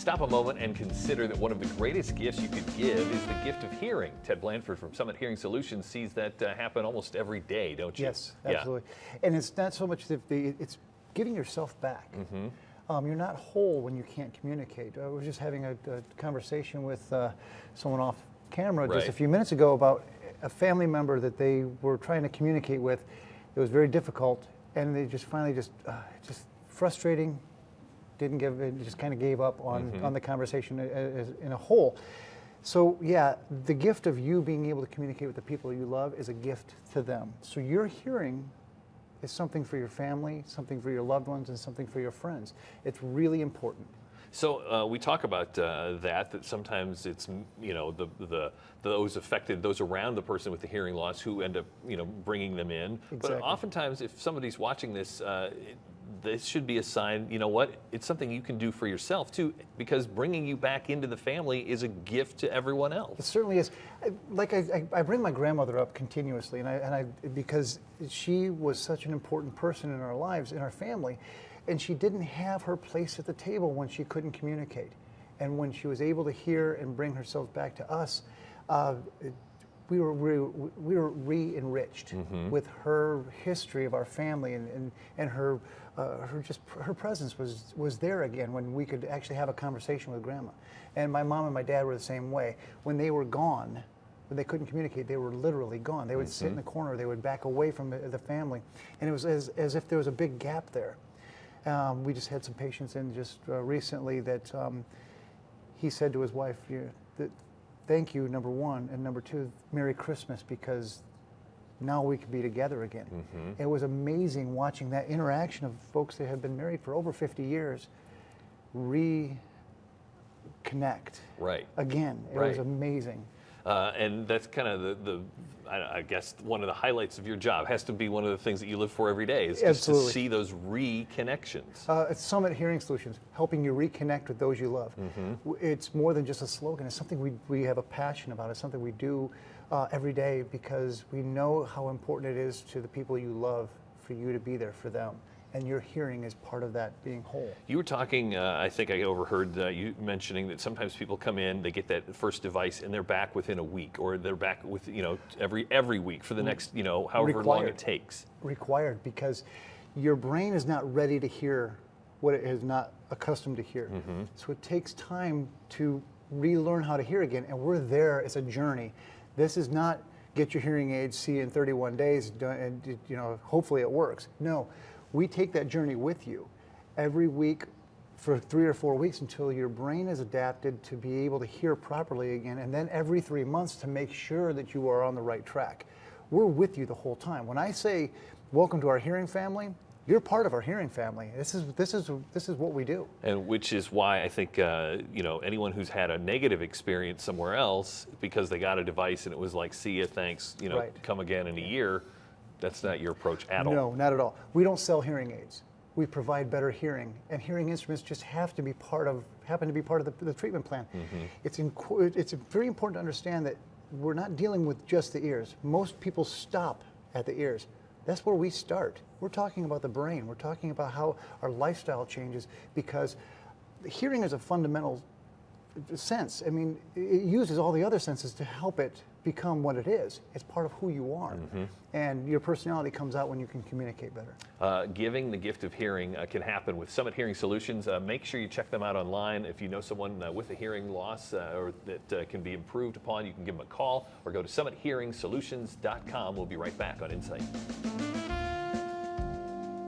Stop a moment and consider that one of the greatest gifts you could give is the gift of hearing. Ted Blanford from Summit Hearing Solutions sees that happen almost every day, don't you? Yes, absolutely. And it's not so much that it's giving yourself back. You're not whole when you can't communicate. I was just having a conversation with someone off camera just a few minutes ago about a family member that they were trying to communicate with. It was very difficult, and they just finally just frustrating. Didn't give it, just kind of gave up on the conversation in a whole. So yeah, the gift of you being able to communicate with the people you love is a gift to them. So your hearing is something for your family, something for your loved ones, and something for your friends. It's really important. So we talk about that sometimes it's, you know, those affected, those around the person with the hearing loss who end up, you know, bringing them in. Exactly. But oftentimes if somebody's watching this, this should be a sign, you know what, it's something you can do for yourself too, because bringing you back into the family is a gift to everyone else. It certainly is. I bring my grandmother up continuously, because she was such an important person in our lives, in our family, and she didn't have her place at the table when she couldn't communicate. And when she was able to hear and bring herself back to us, we were re-enriched with her history of our family, and her presence was there again when we could actually have a conversation with Grandma. And my mom and my dad were the same way. When they were gone, when they couldn't communicate, they were literally gone. They would sit in the corner, they would back away from the family, and it was as if there was a big gap there. We just had some patients in just recently that he said to his wife, that thank you, number one, and number two, Merry Christmas, because now we can be together again. It was amazing watching that interaction of folks that have been married for over 50 years reconnect again. It was amazing. And that's kind of I guess one of the highlights of your job has to be one of the things that you live for every day is just to see those reconnections. It's Summit Hearing Solutions, helping you reconnect with those you love. It's more than just a slogan. It's something we have a passion about. It's something we do every day because we know how important it is to the people you love for you to be there for them. And your hearing is part of that being whole. You were talking, I think I overheard you mentioning that sometimes people come in, they get that first device, and they're back within a week, or they're back with, you know, every week for the next, you know, however long it takes. Required, because your brain is not ready to hear what it is not accustomed to hear. So it takes time to relearn how to hear again, and we're there. It's a journey. This is not get your hearing aids, see you in 31 days, and you know, hopefully it works. No. We take that journey with you every week for 3 or 4 weeks until your brain is adapted to be able to hear properly again, and then every 3 months to make sure that you are on the right track. We're with you the whole time. When I say welcome to our hearing family, you're part of our hearing family. This is what we do. And which is why I think you know, anyone who's had a negative experience somewhere else because they got a device and it was like, see ya, thanks, you know, come again in a year. That's not your approach at all. No, not at all. We don't sell hearing aids. We provide better hearing, and hearing instruments just happen to be part of the treatment plan. It's very important to understand that we're not dealing with just the ears. Most people stop at the ears. That's where we start. We're talking about the brain. We're talking about how our lifestyle changes, because hearing is a fundamental sense. I mean, it uses all the other senses to help it become what it is. It's part of who you are. And your personality comes out when you can communicate better. Giving the gift of hearing can happen with Summit Hearing Solutions. Make sure you check them out online. If you know someone with a hearing loss or that can be improved upon, you can give them a call or go to summithearingsolutions.com. We'll be right back on Insight.